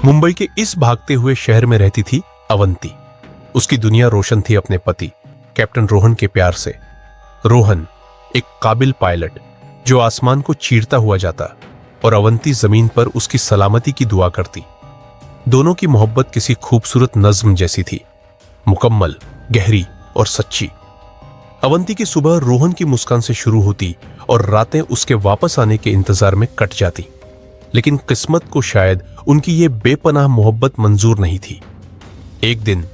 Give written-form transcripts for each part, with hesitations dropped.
मुंबई के इस भागते हुए शहर में रहती थी अवंती। उसकी दुनिया रोशन थी अपने पति कैप्टन रोहन के प्यार से। रोहन एक काबिल पायलट जो आसमान को चीरता हुआ जाता और अवंती जमीन पर उसकी सलामती की दुआ करती। दोनों की मोहब्बत किसी खूबसूरत नज्म जैसी थी, मुकम्मल, गहरी और सच्ची। अवंती की सुबह रोहन की मुस्कान से शुरू होती और रातें उसके वापस आने के इंतजार में कट जाती। लेकिन किस्मत को शायद उनकी ये बेपनाह मोहब्बत मंजूर नहीं थी। एक दिन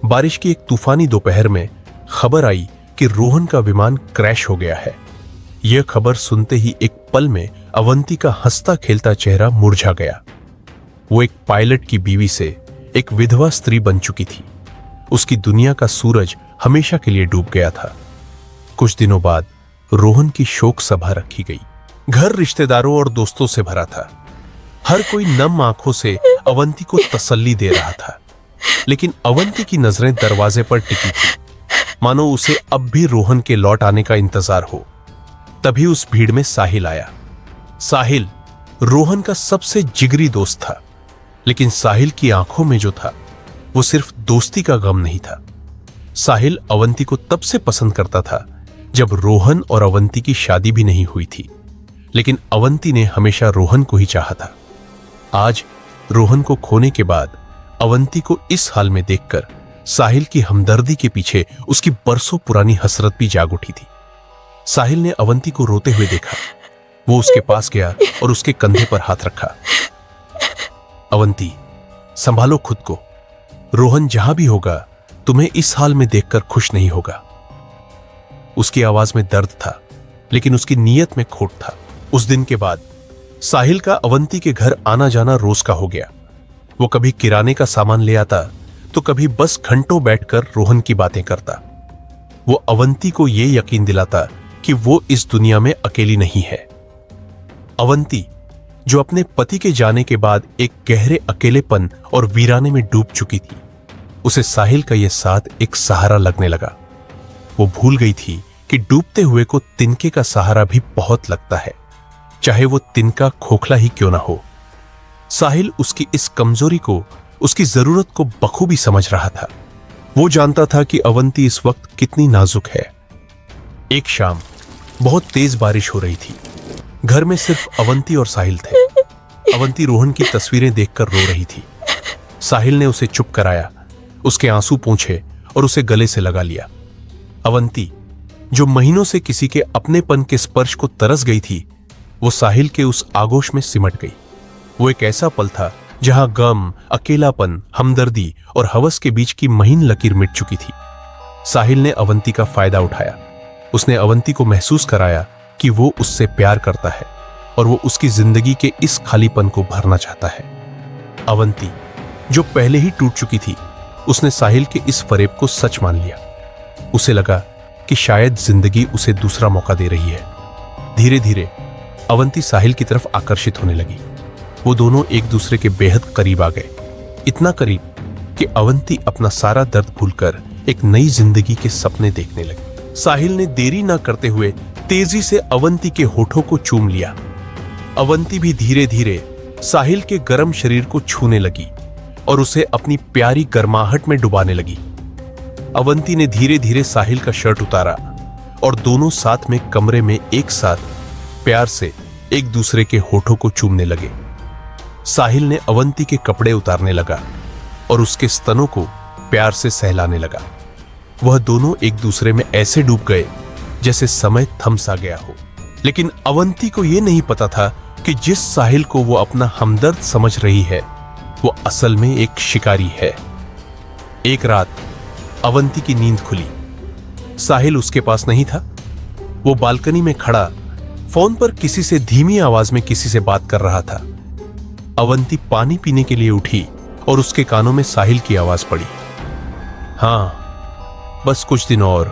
बारिश की एक तूफानी दोपहर में खबर आई कि रोहन का विमान क्रैश हो गया है। यह खबर सुनते ही एक पल में अवंती का हंसता खेलता चेहरा मुरझा गया। वो एक पायलट की बीवी से एक विधवा स्त्री बन चुकी थी। उसकी दुनिया का सूरज हमेशा के लिए डूब गया था। कुछ दिनों बाद रोहन की शोक सभा रखी गई। घर रिश्तेदारों और दोस्तों से भरा था। हर कोई नम आंखों से अवंती को तसल्ली दे रहा था, लेकिन अवंती की नजरें दरवाजे पर टिकी थी, मानो उसे अब भी रोहन के लौट आने का इंतजार हो। तभी उस भीड़ में साहिल आया। साहिल रोहन का सबसे जिगरी दोस्त था, लेकिन साहिल की आंखों में जो था वो सिर्फ दोस्ती का गम नहीं था। साहिल अवंती को तब से पसंद करता था जब रोहन और अवंती की शादी भी नहीं हुई थी, लेकिन अवंती ने हमेशा रोहन को ही चाहा था। आज रोहन को खोने के बाद अवंती को इस हाल में देखकर साहिल की हमदर्दी के पीछे उसकी बरसों पुरानी हसरत भी जाग उठी थी। साहिल ने अवंती को रोते हुए देखा। वो उसके पास गया और उसके कंधे पर हाथ रखा। अवंती, संभालो खुद को। रोहन जहां भी होगा तुम्हें इस हाल में देखकर खुश नहीं होगा। उसकी आवाज में दर्द था, लेकिन उसकी नीयत में खोट था। उस दिन के बाद साहिल का अवंती के घर आना जाना रोज का हो गया। वो कभी किराने का सामान ले आता तो कभी बस घंटों बैठकर रोहन की बातें करता। वो अवंती को यह यकीन दिलाता कि वो इस दुनिया में अकेली नहीं है। अवंती जो अपने पति के जाने के बाद एक गहरे अकेलेपन और वीराने में डूब चुकी थी, उसे साहिल का यह साथ एक सहारा लगने लगा। वो भूल गई थी कि डूबते हुए को तिनके का सहारा भी बहुत लगता है, चाहे वो तिनका खोखला ही क्यों ना हो। साहिल उसकी इस कमजोरी को, उसकी जरूरत को बखूबी समझ रहा था। वो जानता था कि अवंती इस वक्त कितनी नाजुक है। एक शाम बहुत तेज बारिश हो रही थी। घर में सिर्फ अवंती और साहिल थे। अवंती रोहन की तस्वीरें देखकर रो रही थी। साहिल ने उसे चुप कराया, उसके आंसू पोंछे और उसे गले से लगा लिया। अवंती जो महीनों से किसी के अपनेपन के स्पर्श को तरस गई थी, वो साहिल के उस आगोश में सिमट गई। वो एक ऐसा पल था जहां गम, अकेलापन, हमदर्दी और हवस के बीच की महीन लकीर मिट चुकी थी। साहिल ने अवंती का फायदा उठाया। उसने अवंती को महसूस कराया कि वो उससे प्यार करता है और वो उसकी जिंदगी के इस खालीपन को भरना चाहता है। अवंती जो पहले ही टूट चुकी थी, उसने साहिल के इस फरेब को सच मान लिया। उसे लगा कि शायद जिंदगी उसे दूसरा मौका दे रही है। धीरे धीरे अवंती साहिल की तरफ आकर्षित होने लगी। वो दोनों एक दूसरे के बेहद करीब आ गए, इतना करीब कि अवंती अपना सारा दर्द भूलकर एक नई जिंदगी के सपने देखने लगी। साहिल ने देरी ना करते हुए तेजी से अवंती के होठों को चूम लिया। अवंती भी धीरे धीरे साहिल के गर्म शरीर को छूने लगी और उसे अपनी प्यारी गर्माहट में डुबाने लगी। अवंती ने धीरे धीरे साहिल का शर्ट उतारा और दोनों साथ में कमरे में एक साथ प्यार से एक दूसरे के होठों को चूमने लगे। साहिल ने अवंती के कपड़े उतारने लगा और उसके स्तनों को प्यार से सहलाने लगा। वह दोनों एक दूसरे में ऐसे डूब गए जैसे समय थम सा गया हो। लेकिन अवंती को यह नहीं पता था कि जिस साहिल को वो अपना हमदर्द समझ रही है, वो असल में एक शिकारी है। एक रात अवंती की नींद खुली। साहिल उसके पास नहीं था। वो बालकनी में खड़ा फोन पर किसी से धीमी आवाज में किसी से बात कर रहा था। अवंती पानी पीने के लिए उठी और उसके कानों में साहिल की आवाज पड़ी। हाँ, बस कुछ दिन और,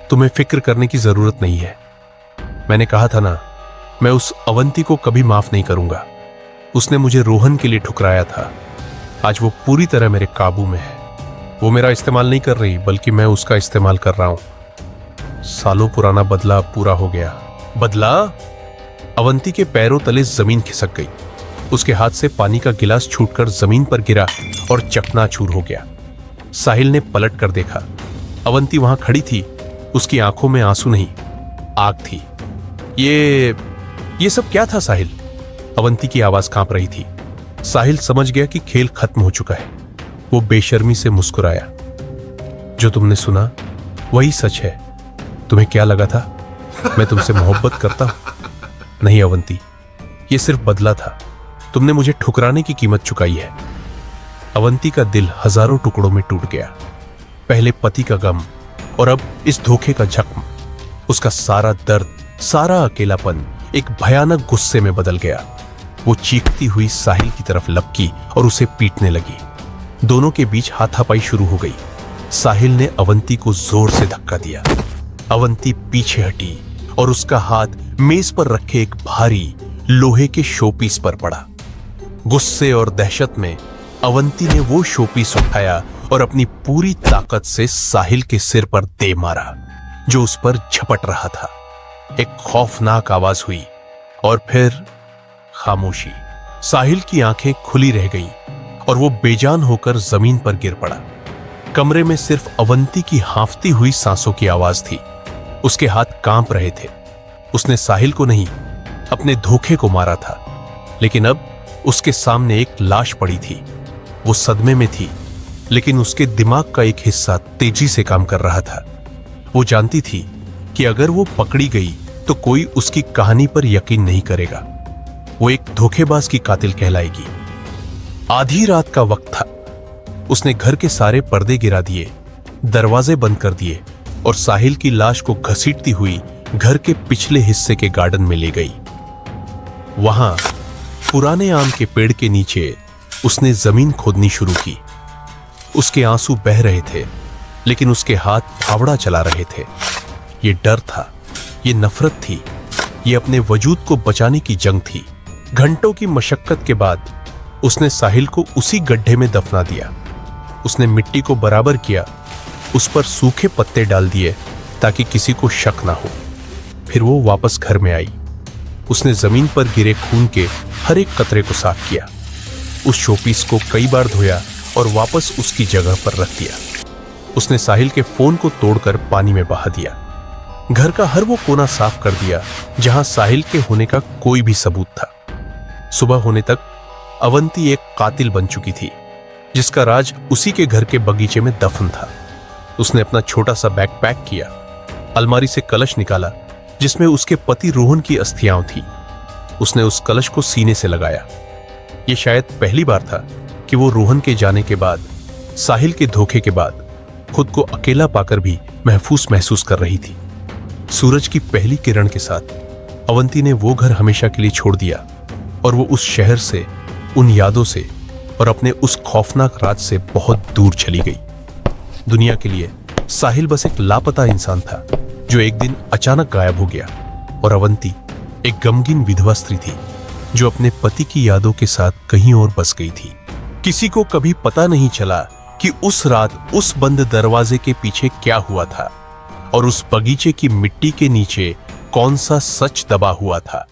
तुम्हें फिक्र करने की जरूरत नहीं है। मैंने कहा था ना, मैं उस अवंती को कभी माफ नहीं करूंगा। उसने मुझे रोहन के लिए ठुकराया था। आज वो पूरी तरह मेरे काबू में है। वो मेरा इस्तेमाल नहीं कर रही, बल्कि मैं उसका इस्तेमाल कर रहा हूं। सालों पुराना बदला पूरा हो गया। बदला? अवंती के पैरों तले जमीन खिसक गई। उसके हाथ से पानी का गिलास छूटकर जमीन पर गिरा और चकनाचूर हो गया। साहिल ने पलट कर देखा। अवंती वहां खड़ी थी। उसकी आंखों में आंसू नहीं, आग थी। ये सब क्या था साहिल? अवंती की आवाज कांप रही थी। साहिल समझ गया कि खेल खत्म हो चुका है। वो बेशर्मी से मुस्कुराया। जो तुमने सुना वही सच है। तुम्हें क्या लगा था मैं तुमसे मोहब्बत करता हूं? नहीं अवंती, ये सिर्फ बदला था। तुमने मुझे ठुकराने की कीमत चुकाई है। अवंती का दिल हजारों टुकड़ों में टूट गया। पहले पति का गम और अब इस धोखे का जख्म। उसका सारा दर्द, सारा अकेलापन एक भयानक गुस्से में बदल गया। वो चीखती हुई साहिल की तरफ लपकी और उसे पीटने लगी। दोनों के बीच हाथापाई शुरू हो गई। साहिल ने अवंती को जोर से धक्का दिया। अवंती पीछे हटी और उसका हाथ मेज पर रखे एक भारी लोहे के शोपीस पर पड़ा। गुस्से और दहशत में अवंती ने वो शोपीस उठाया और अपनी पूरी ताकत से साहिल के सिर पर दे मारा, जो उस पर झपट रहा था। एक खौफनाक आवाज हुई और फिर खामोशी। साहिल की आंखें खुली रह गईं और वो बेजान होकर जमीन पर गिर पड़ा। कमरे में सिर्फ अवंती की हांफती हुई सांसों की आवाज थी। उसके हाथ कांप रहे थे। उसने साहिल को नहीं, अपने धोखे को मारा था, लेकिन अब उसके सामने एक लाश पड़ी थी। वो सदमे में थी, लेकिन उसके दिमाग का एक हिस्सा तेजी से काम कर रहा था। वो जानती थी कि अगर वो पकड़ी गई तो कोई उसकी कहानी पर यकीन नहीं करेगा। वो एक धोखेबाज की कातिल कहलाएगी। आधी रात का वक्त था। उसने घर के सारे पर्दे गिरा दिए, दरवाजे बंद कर दिए और साहिल की लाश को घसीटती हुई घर के पिछले हिस्से के गार्डन में ले गई। वहां पुराने आम के पेड़ के नीचे उसने जमीन खोदनी शुरू की। उसके आंसू बह रहे थे, लेकिन उसके हाथ फावड़ा चला रहे थे। ये डर था, ये नफरत थी, ये अपने वजूद को बचाने की जंग थी। घंटों की मशक्कत के बाद उसने साहिल को उसी गड्ढे में दफना दिया। उसने मिट्टी को बराबर किया, उस पर सूखे पत्ते डाल दिए ताकि किसी को शक ना हो। फिर वो वापस घर में आई। उसने जमीन पर गिरे खून के हर एक कतरे को साफ किया। उस शोपीस को कई बार धोया और वापस उसकी जगह पर रख दिया। उसने साहिल के फोन को तोड़कर पानी में बहा दिया। घर का हर वो कोना साफ कर दिया जहां साहिल के होने का कोई भी सबूत था। सुबह होने तक अवंती एक कातिल बन चुकी थी, जिसका राज उसी के घर के बगीचे में दफन था। उसने अपना छोटा सा बैग पैक किया, अलमारी से कलश निकाला जिसमें उसके पति रोहन की अस्थियां थी। उसने उस कलश को सीने से लगाया। यह शायद पहली बार था कि वो रोहन के जाने के बाद, साहिल के धोखे के बाद, खुद को अकेला पाकर भी महसूस कर रही थी। सूरज की पहली किरण के साथ अवंती ने वो घर हमेशा के लिए छोड़ दिया और वो उस शहर से, उन यादों से और अपने उस खौफनाक राज से बहुत दूर चली गई। दुनिया के लिए साहिल बस एक लापता इंसान था जो एक दिन अचानक गायब हो गया, और अवंती एक गमगीन विधवा स्त्री थी जो अपने पति की यादों के साथ कहीं और बस गई थी। किसी को कभी पता नहीं चला कि उस रात उस बंद दरवाजे के पीछे क्या हुआ था और उस बगीचे की मिट्टी के नीचे कौन सा सच दबा हुआ था।